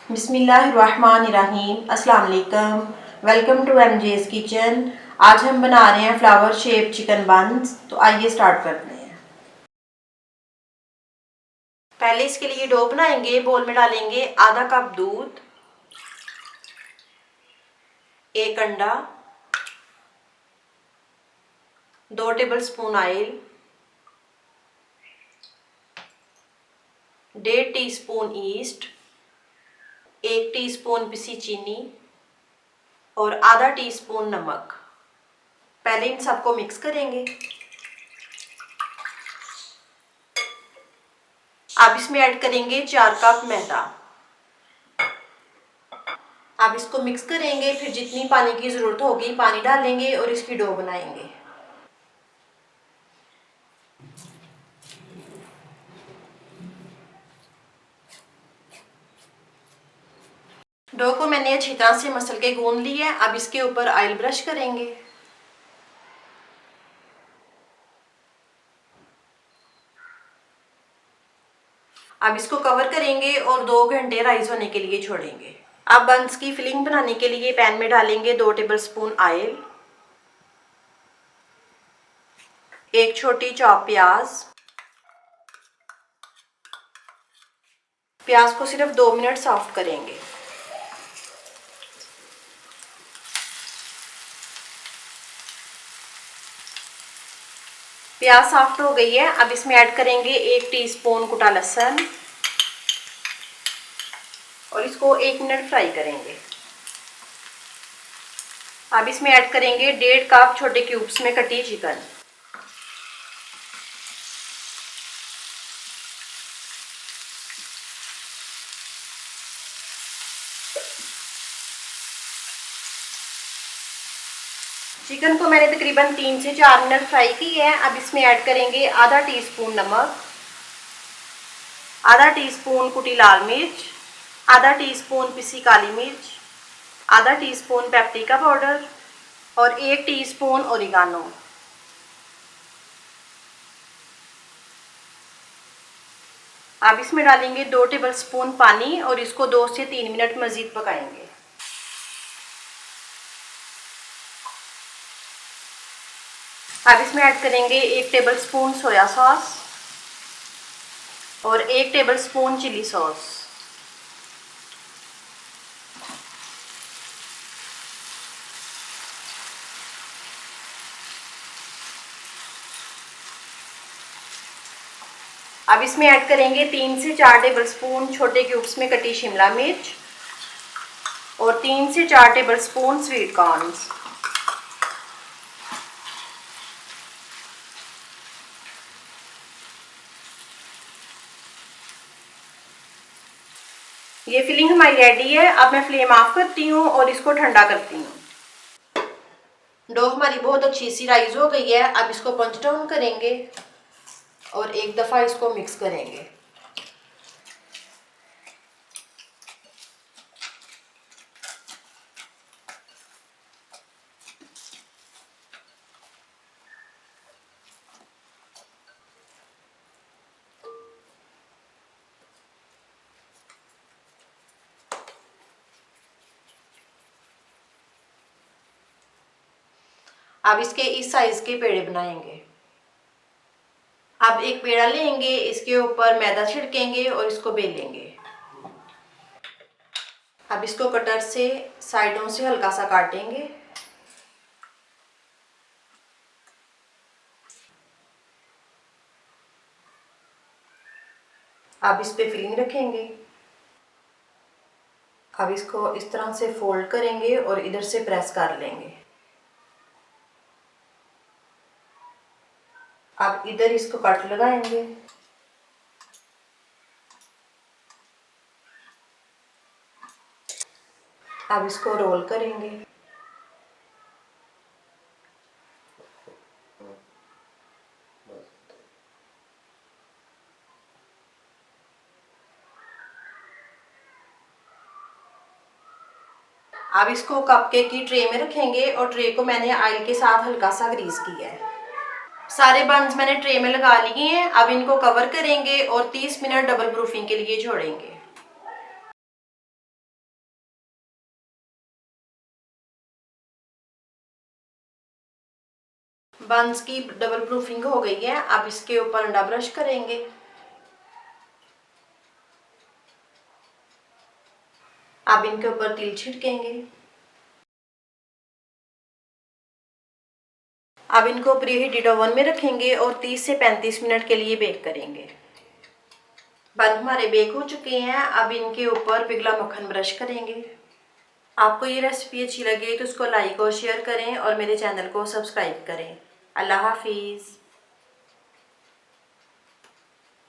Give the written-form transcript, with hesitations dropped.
बिस्मिल्लाहिर्रहमानिर्रहीम। अस्सलाम वालेकुम। Welcome to MJ's kitchen. आज हम बना रहे हैं फ्लावर शेप चिकन बंस। तो आइए स्टार्ट करते हैं। पहले इसके लिए डो बनाएंगे। बोल में डालेंगे आधा कप दूध, 1 अंडा, 2 tablespoon oil, 1.5 teaspoon east, 1 teaspoon पिसी चीनी और आधा टीस्पून नमक। पहले इन सबको मिक्स करेंगे। अब इसमें ऐड करेंगे 4 कप मैदा। अब इसको मिक्स करेंगे, फिर जितनी पानी की ज़रूरत होगी पानी डालेंगे और इसकी डो बनाएंगे। डो को मैंने अच्छी तरह से मसल के गूंद लिया है। अब इसके ऊपर ऑयल ब्रश करेंगे। अब इसको कवर करेंगे और 2 घंटे राइस होने के लिए छोड़ेंगे। अब बंस की फिलिंग बनाने के लिए पैन में डालेंगे 2 टेबलस्पून ऑयल, 1 छोटी चॉप प्याज। प्याज को सिर्फ 2 मिनट सॉफ्ट करेंगे। प्याज सॉफ्ट हो गई है। अब इसमें ऐड करेंगे 1 टीस्पून कुटा लहसुन और इसको 1 मिनट फ्राई करेंगे। अब इसमें ऐड करेंगे 1.5 कप छोटे क्यूब्स में कटी चिकन। चिकन को मैंने तकरीबन 3 से 4 मिनट फ्राई की है। अब इसमें ऐड करेंगे आधा टीस्पून नमक, आधा टीस्पून कुटी लाल मिर्च, आधा टीस्पून पिसी काली मिर्च, आधा टीस्पून पेपरिका पाउडर और 1 टीस्पून ओरिगानो। अब इसमें डालेंगे 2 टेबलस्पून पानी और इसको 2 से 3 मिनट मज़ीद पकाएंगे। अब इसमें ऐड करेंगे 1 टेबलस्पून सोया सॉस और 1 टेबलस्पून चिली सॉस। अब इसमें ऐड करेंगे 3 से 4 टेबलस्पून छोटे क्यूब्स में कटी शिमला मिर्च और 3 से 4 टेबलस्पून स्वीट कॉर्न्स। ये फिलिंग हमारी रेडी है। अब मैं फ्लेम ऑफ करती हूँ और इसको ठंडा करती हूँ। डो हमारी बहुत अच्छी सी राइज हो गई है। अब इसको पंच डाउन करेंगे और एक दफ़ा इसको मिक्स करेंगे। अब इसके इस साइज के पेड़े बनाएंगे। अब एक पेड़ा लेंगे, इसके ऊपर मैदा छिड़केंगे और इसको बेलेंगे। अब इसको कटर से साइडों से हल्का सा काटेंगे। अब इस पे फिलिंग रखेंगे। अब इसको इस तरह से फोल्ड करेंगे और इधर से प्रेस कर लेंगे। अब इधर इसको कट लगाएंगे। अब इसको रोल करेंगे। अब इसको कपकेक की ट्रे में रखेंगे और ट्रे को मैंने ऑयल के साथ हल्का सा ग्रीस किया है। सारे बंस मैंने ट्रे में लगा लिए हैं। अब इनको कवर करेंगे और 30 मिनट डबल प्रूफिंग के लिए छोड़ेंगे। बंस की डबल प्रूफिंग हो गई है। अब इसके ऊपर अंडा ब्रश करेंगे। अब इनके ऊपर तिल छिड़केंगे। अब इनको प्रीहीटेड ओवन में रखेंगे और 30 से 35 मिनट के लिए बेक करेंगे। बन हमारे बेक हो चुके हैं। अब इनके ऊपर पिघला मक्खन ब्रश करेंगे। आपको ये रेसिपी अच्छी लगे तो इसको लाइक और शेयर करें और मेरे चैनल को सब्सक्राइब करें। अल्लाह हाफिज़।